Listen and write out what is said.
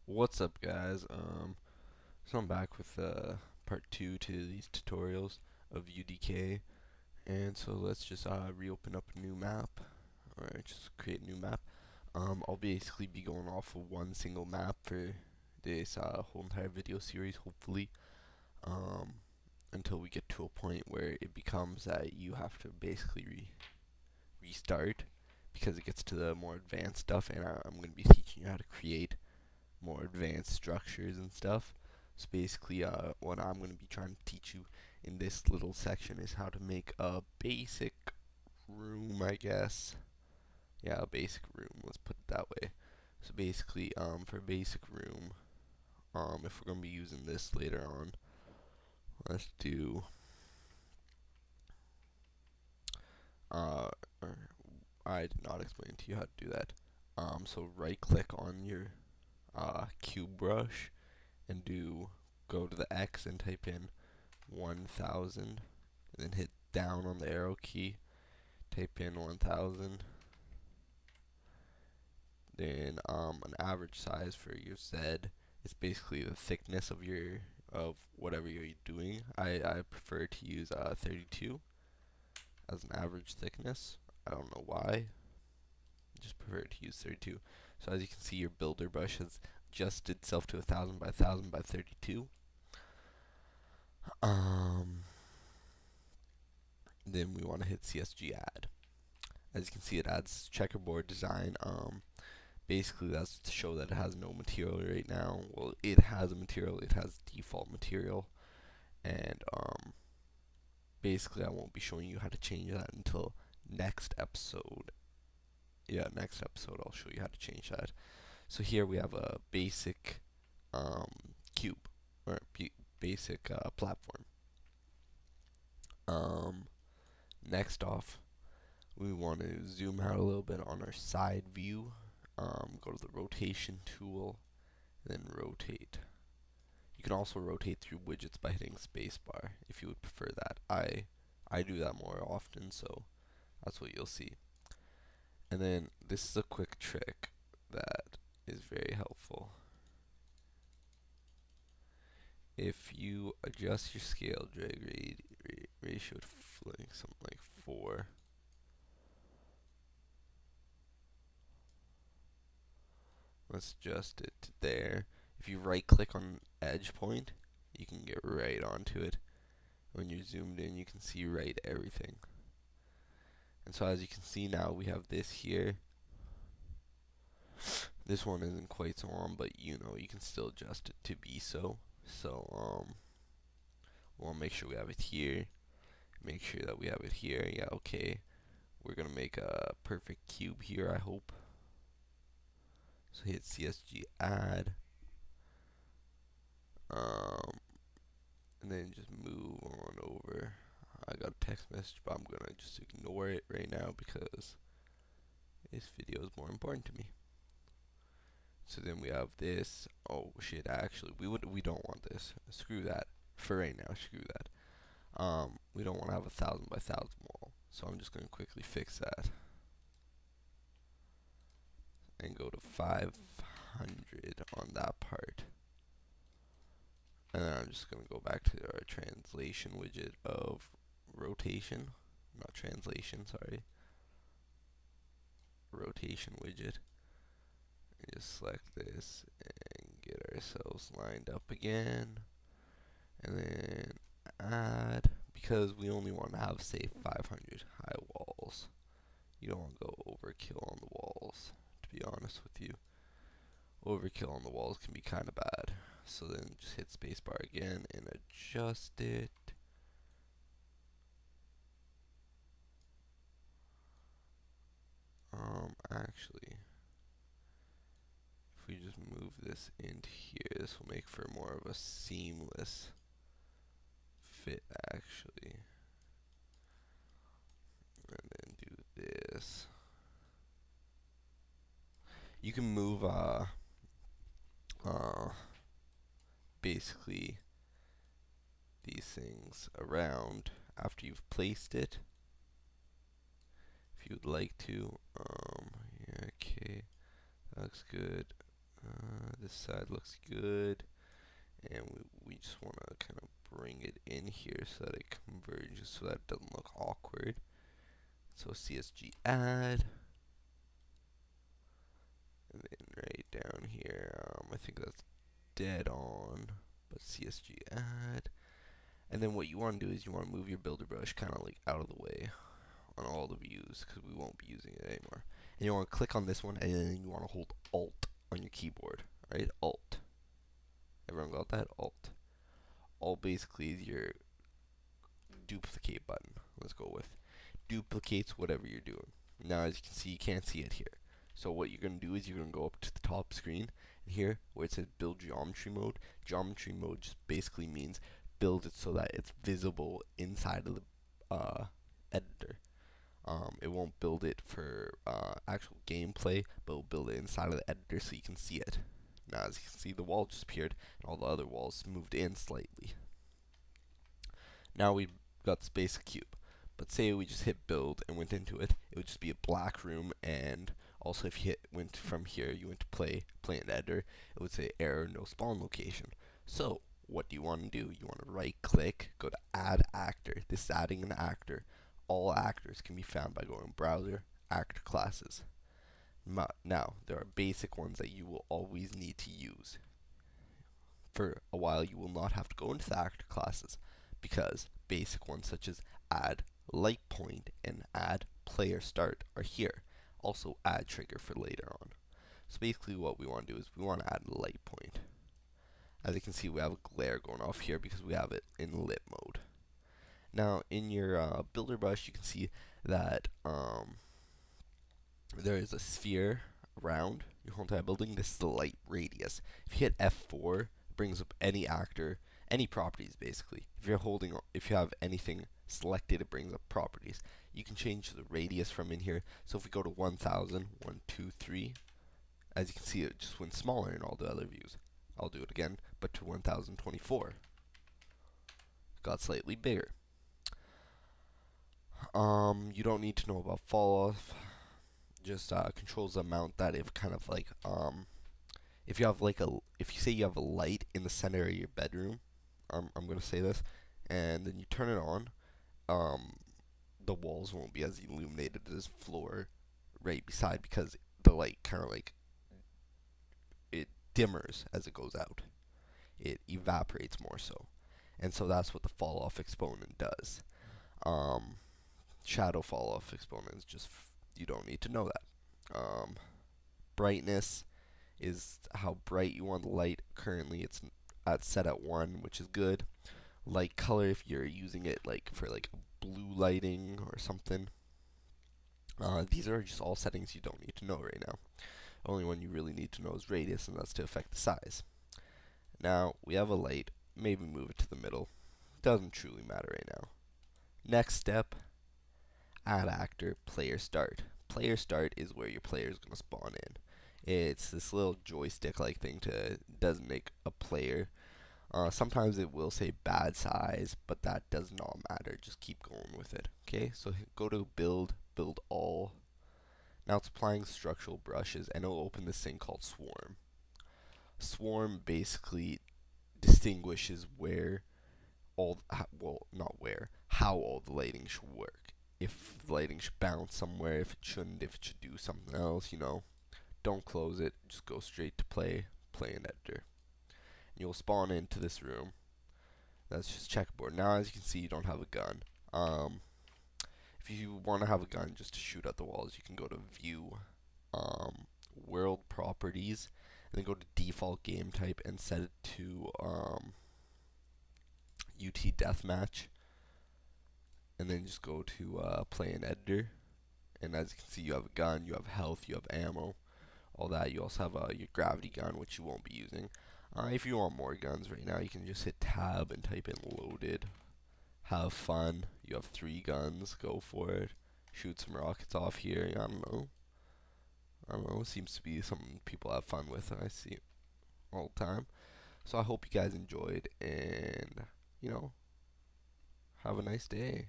What's up, guys? So I'm back with part two to these tutorials of UDK, and so let's just reopen up a new map, or just create a new map. I'll basically be going off of one single map for this whole entire video series, hopefully, um, until we get to a point where it becomes that you have to basically restart because it gets to the more advanced stuff, and I'm going to be teaching you how to create more advanced structures and stuff. So basically, what I'm going to be trying to teach you in this little section is how to make a basic room, I guess. Yeah, a basic room, let's put it that way. So basically, for a basic room, if we're going to be using this later on, let's do, or I did not explain to you how to do that. So right click on your cube brush and go to the X and type in 1000, and then hit down on the arrow key, type in 1000, then an average size for your Z is basically the thickness of whatever you're doing. I prefer to use 32 as an average thickness. I don't know why, I just prefer to use 32. So as you can see, your builder brush has adjusted itself to 1000 by 1000 by 32. Then we want to hit CSG add. As you can see, it adds checkerboard design. Basically, that's to show that it has no material right now. Well, it has a material. It has default material, and basically, I won't be showing you how to change that until next episode. Yeah, next episode, I'll show you how to change that. So here we have a basic cube, or basic platform. Next off, we want to zoom out a little bit on our side view. Go to the rotation tool, then rotate. You can also rotate through widgets by hitting spacebar if you would prefer that. I do that more often, so that's what you'll see. And then this is a quick trick that is very helpful. If you adjust your scale drag ratio to like something like 4, let's adjust it to there. If you right click on edge point, you can get right onto it. When you're zoomed in, you can see right everything. And so as you can see now, we have this here. This one isn't quite so on, but you can still adjust it to be so. So we'll make sure we have it here. Make sure that we have it here. Yeah, okay. We're gonna make a perfect cube here, I hope. So hit CSG add. And then just move on over. I got a text message, but I'm gonna just ignore it right now because this video is more important to me. So then we have this. Oh shit! Actually, we don't want this. Screw that. For right now, screw that. We don't want to have 1000 by 1000 wall. So I'm just gonna quickly fix that and go to 500 on that part. And then I'm just going to go back to our translation widget of rotation. Not translation, sorry. Rotation widget. And just select this and get ourselves lined up again. And then add, because we only want to have, say, 500 high walls. You don't want to go overkill on the walls, to be honest with you. Overkill on the walls can be kind of bad. So then just hit spacebar again and adjust it. Actually, if we just move this into here, this will make for more of a seamless fit, actually. And then do this. You can move, basically these things around after you've placed it, if you would like to. Yeah, okay, that looks good. This side looks good, and we just want to kind of bring it in here so that it converges, so that it doesn't look awkward. So CSG add, and then right down here, I think that's dead on, but CSG add. And then what you want to do is you want to move your builder brush kind of like out of the way on all the views, because we won't be using it anymore. And you want to click on this one, and then you want to hold Alt on your keyboard. Right, Alt. Everyone got that? Alt. Alt basically is your duplicate button. Let's go with duplicates whatever you're doing. Now, as you can see, you can't see it here. So what you're going to do is you're going to go up to the top screen, and here where it says build geometry mode just basically means build it so that it's visible inside of the editor. It won't build it for actual gameplay, but it'll build it inside of the editor so you can see it. Now, as you can see, the wall just appeared, and all the other walls moved in slightly. Now we've got this basic cube. But say we just hit build and went into it, it would just be a black room, and also if you went from here, you went to play in editor, it would say error, no spawn location. So what do you want to do? You want to right click, go to add actor. This is adding an actor. All actors can be found by going browser, actor classes. Now, there are basic ones that you will always need to use. For a while, you will not have to go into the actor classes, because basic ones such as add light point and add player start are here. Also add trigger for later on. So basically what we want to do is we want to add a light point. As you can see, we have a glare going off here because we have it in lit mode. Now in your builder brush, you can see that there is a sphere around your whole entire building. This is the light radius. If you hit F4, it brings up any actor, any properties basically. If you have anything selected, it brings up properties. You can change the radius from in here. So if we go to 1000, 1, 2, 3, as you can see, it just went smaller in all the other views. I'll do it again, but to 1024. Got slightly bigger. You don't need to know about fall off. Just controls the amount that if kind of like if you say you have a light in the center of your bedroom, I'm gonna say this, and then you turn it on, the walls won't be as illuminated as floor right beside, because the light kind of like it dimmers as it goes out. It evaporates more so, and so that's what the fall off exponent does. Shadow fall off exponent is just you don't need to know that. Brightness is how bright you want the light. Currently, it's set at 1, which is good. Light color, if you're using it like for like blue lighting or something. These are just all settings you don't need to know right now. Only one you really need to know is radius, and that's to affect the size. Now we have a light. Maybe move it to the middle. Doesn't truly matter right now. Next step, add actor, player start. Player start is where your player is going to spawn in. It's this little joystick-like thing to designate a player. Sometimes it will say bad size, but that does not matter. Just keep going with it. Okay, so go to build all. Now it's applying structural brushes, and it'll open this thing called swarm. Swarm basically distinguishes where how all the lighting should work. If the lighting should bounce somewhere, if it shouldn't, if it should do something else, Don't close it, just go straight to play in editor. And you'll spawn into this room. That's just checkerboard. Now as you can see, you don't have a gun. If you want to have a gun just to shoot at the walls, you can go to view, world properties, and then go to default game type and set it to UT deathmatch, and then just go to play in editor. And as you can see, you have a gun, you have health, you have ammo, all that. You also have your gravity gun, which you won't be using. If you want more guns right now, you can just hit tab and type in loaded. Have fun. You have 3 guns. Go for it. Shoot some rockets off here. I don't know. It seems to be something people have fun with. I see it all the time. So I hope you guys enjoyed, and have a nice day.